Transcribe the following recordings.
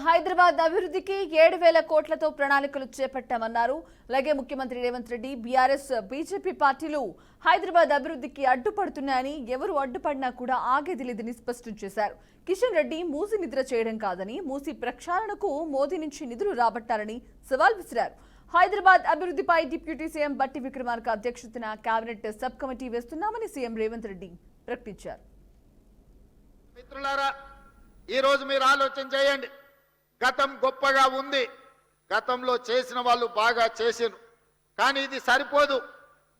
హైదరాబాద్ అభివృద్ధికి 7,000 కోట్లతో ప్రణాళికలు చేపట్టామన్నారు. అలాగే ముఖ్యమంత్రి రేవంత్ రెడ్డి బీఆర్ఎస్ బీజేపీ పార్టీలు హైదరాబాద్ అభివృద్ధికి అడ్డుపడుతున్నాయని, ఎవరు అడ్డుపడినా కూడా ఆగేది లేదని స్పష్టం చేశారు. కిషన్ రెడ్డి మూసి నిద్ర చేయడం కాదని, మూసి ప్రక్షాళనకు మోదీ నుంచి నిధులు రాబట్టాలని సవాల్ విసిరారు. హైదరాబాద్ అభివృద్ధిపై డిప్యూటీ సీఎం బట్టి విక్రమార్క అధ్యక్షతన కేబినెట్ సబ్ కమిటీ వేస్తున్నామని సీఎం రేవంత్ రెడ్డి ప్రకటించారు. మిత్రులారా, ఈ రోజు మీరు ఆలోచన చేయండి. గతం గొప్పగా ఉంది, గతంలో చేసిన వాళ్ళు బాగా చేసిరు, కానీ ఇది సరిపోదు.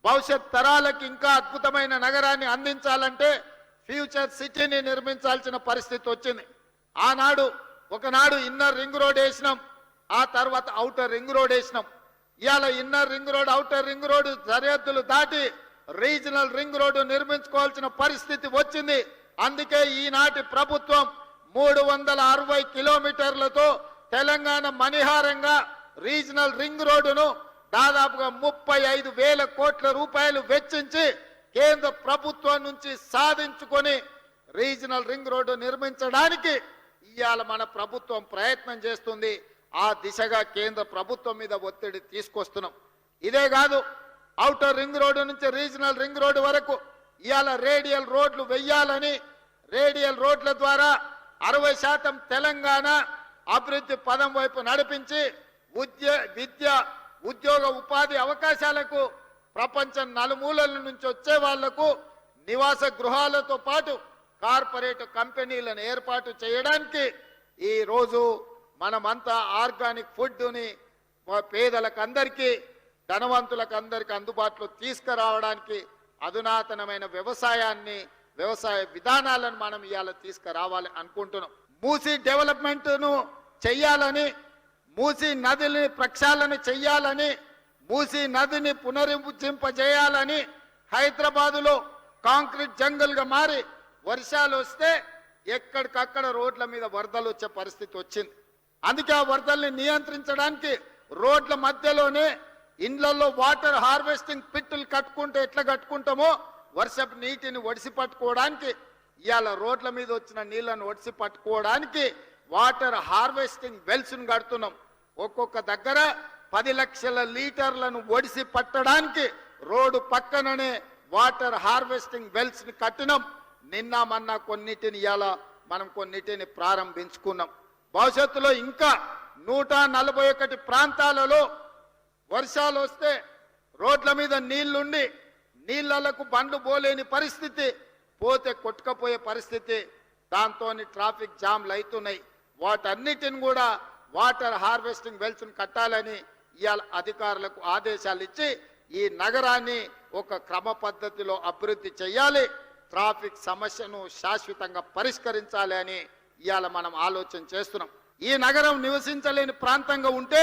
భవిష్యత్ తరాలకు ఇంకా అద్భుతమైన నగరాన్ని అందించాలంటే ఫ్యూచర్ సిటీని నిర్మించాల్సిన పరిస్థితి వచ్చింది. ఒకనాడు ఇన్నర్ రింగ్ రోడ్ వేసినాం, ఆ తర్వాత ఔటర్ రింగ్ రోడ్ వేసినాం. ఇవాళ inner ring road, outer ring road సరిహద్దులు దాటి రీజనల్ రింగ్ రోడ్డు నిర్మించుకోవాల్సిన పరిస్థితి వచ్చింది. అందుకే ఈనాటి ప్రభుత్వం 360 కిలోమీటర్లతో తెలంగాణ మణిహారంగా రీజనల్ రింగ్ రోడ్డును దాదాపుగా 35,000 కోట్ల రూపాయలు వెచ్చించి కేంద్ర ప్రభుత్వం నుంచి సాధించుకొని రీజనల్ రింగ్ రోడ్డు నిర్మించడానికి ఇవాళ మన ప్రభుత్వం ప్రయత్నం చేస్తుంది. ఆ దిశగా కేంద్ర ప్రభుత్వం మీద ఒత్తిడి తీసుకొస్తున్నాం. ఇదే కాదు, ఔటర్ రింగ్ రోడ్డు నుంచి రీజనల్ రింగ్ రోడ్డు వరకు ఇవాళ రేడియల్ రోడ్లు వెయ్యాలని, రేడియల్ రోడ్ల ద్వారా 60% తెలంగాణ అభివృద్ధి పదం వైపు నడిపించి విద్య, ఉద్యోగ, ఉపాధి అవకాశాలకు ప్రపంచం నలుమూలల నుంచి వచ్చే వాళ్లకు నివాస గృహాలతో పాటు కార్పొరేట్ కంపెనీలను ఏర్పాటు చేయడానికి ఈ రోజు మనమంతా ఆర్గానిక్ ఫుడ్ని పేదలకు అందరికీ, ధనవంతులకు అందరికీ అందుబాటులో తీసుకురావడానికి అధునాతనమైన వ్యవసాయ విధానాలను మనం ఇవాళ తీసుకురావాలి అనుకుంటున్నాం. మూసీ డెవలప్మెంట్ను చెయ్యాలని, మూసీ నదిని ప్రక్షాళన చెయ్యాలని, మూసీ నదిని పునరుజ్జింపజేయాలని హైదరాబాదులో కాంక్రీట్ జంగల్గా మారి వర్షాలు వస్తే ఎక్కడికక్కడ రోడ్ల మీద వరదలు వచ్చే పరిస్థితి వచ్చింది. అందుకే ఆ వరదల్ని నియంత్రించడానికి రోడ్ల మధ్యలోనే ఇండ్లలో వాటర్ హార్వెస్టింగ్ పిట్టులు కట్టుకుంటే ఎట్లా కట్టుకుంటామో వర్షపు నీటిని ఒడిసి పట్టుకోవడానికి, ఇవాళ రోడ్ల మీద వచ్చిన నీళ్లను ఒడిసి పట్టుకోవడానికి వాటర్ హార్వెస్టింగ్ వెల్స్ను కడుతున్నాం. ఒక్కొక్క దగ్గర 10 లక్షల లీటర్లను ఒడిసి పట్టడానికి రోడ్డు పక్కననే వాటర్ హార్వెస్టింగ్ వెల్స్ ని కట్టినాం. నిన్న మొన్న కొన్నిటిని ప్రారంభించుకున్నాం. భవిష్యత్తులో ఇంకా 141 ప్రాంతాలలో వర్షాలు వస్తే రోడ్ల మీద నీళ్లుండి నీళ్లకు బండ్లు పోలేని పరిస్థితి, పోతే కొట్టుకపోయే పరిస్థితి, దాంతో ట్రాఫిక్ జామ్లు అవుతున్నాయి. వాటన్నిటిని కూడా వాటర్ హార్వెస్టింగ్ వెల్స్ కట్టాలని ఇవాళ అధికారులకు ఆదేశాలు ఇచ్చి ఈ నగరాన్ని ఒక క్రమ పద్ధతిలో అభివృద్ధి చేయాలి, ట్రాఫిక్ సమస్యను శాశ్వతంగా పరిష్కరించాలి అని ఇవాళ మనం ఆలోచన చేస్తున్నాం. ఈ నగరం నివసించలేని ప్రాంతంగా ఉంటే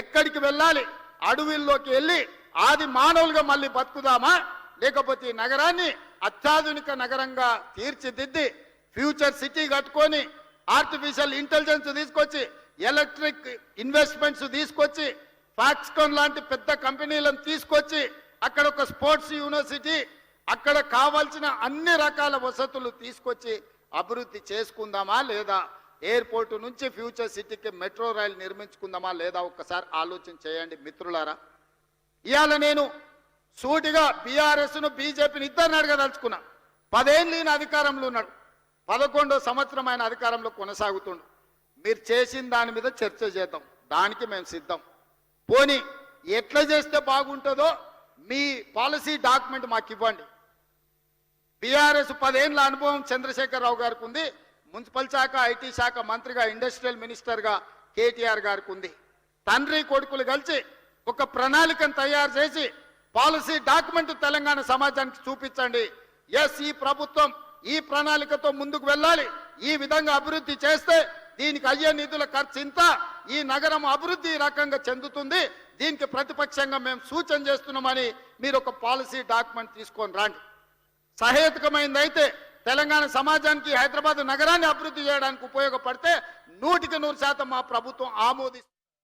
ఎక్కడికి వెళ్ళాలి? అడవుల్లోకి వెళ్ళి ఆది మానవులుగా మళ్ళీ బతుకుదామా, లేకపోతే ఈ నగరాన్ని అత్యాధునిక నగరంగా తీర్చిదిద్ది ఫ్యూచర్ సిటీ కట్టుకొని ఆర్టిఫిషియల్ ఇంటెలిజెన్స్ తీసుకొచ్చి, ఎలక్ట్రిక్ ఇన్వెస్ట్మెంట్స్ తీసుకొచ్చి, ఫాక్స్కాన్ లాంటి పెద్ద కంపెనీలను తీసుకొచ్చి అక్కడ ఒక స్పోర్ట్స్ యూనివర్సిటీ, అక్కడ కావాల్సిన అన్ని రకాల వసతులు తీసుకొచ్చి అభివృద్ధి చేసుకుందామా లేదా, ఎయిర్పోర్టు నుంచి ఫ్యూచర్ సిటీకి మెట్రో రైలు నిర్మించుకుందామా లేదా, ఒక్కసారి ఆలోచన చేయండి మిత్రులారా. ఇవాళ నేను సూటిగా బీఆర్ఎస్ను బీజేపీని ఇద్దరిని అడగదలుచుకున్నా. 10 ఏళ్ళు ఈయన అధికారంలో ఉన్నాడు, 11వ సంవత్సరం ఆయన అధికారంలో కొనసాగుతుండు. మీరు చేసిన దాని మీద చర్చ చేద్దాం, దానికి మేము సిద్ధం. పోనీ ఎట్లా చేస్తే బాగుంటుందో మీ పాలసీ డాక్యుమెంట్ మాకు ఇవ్వండి. బీఆర్ఎస్ 10 ఏళ్ళ అనుభవం చంద్రశేఖరరావు గారికి ఉంది, మున్సిపల్ శాఖ, ఐటీ శాఖ మంత్రిగా, ఇండస్ట్రియల్ మినిస్టర్గా కేటీఆర్ గారికి ఉంది. తండ్రి కొడుకులు కలిసి ఒక ప్రణాళికను తయారు చేసి పాలసీ డాక్యుమెంట్ తెలంగాణ సమాజానికి చూపించండి. ఎస్, ఈ ప్రభుత్వం ఈ ప్రణాళికతో ముందుకు వెళ్ళాలి, ఈ విధంగా అభివృద్ధి చేస్తే దీనికి అయ్యే నిధుల ఖర్చు ఇంత, ఈ నగరం అభివృద్ధి ఈ రకంగా చెందుతుంది, దీనికి ప్రతిపక్షంగా మేము సూచన చేస్తున్నామని మీరు ఒక పాలసీ డాక్యుమెంట్ తీసుకొని రండి. సహేతుకమైందైతే తెలంగాణ సమాజానికి హైదరాబాద్ నగరాన్ని అభివృద్ధి చేయడానికి ఉపయోగపడితే 100% మా ప్రభుత్వం ఆమోదిస్తుంది.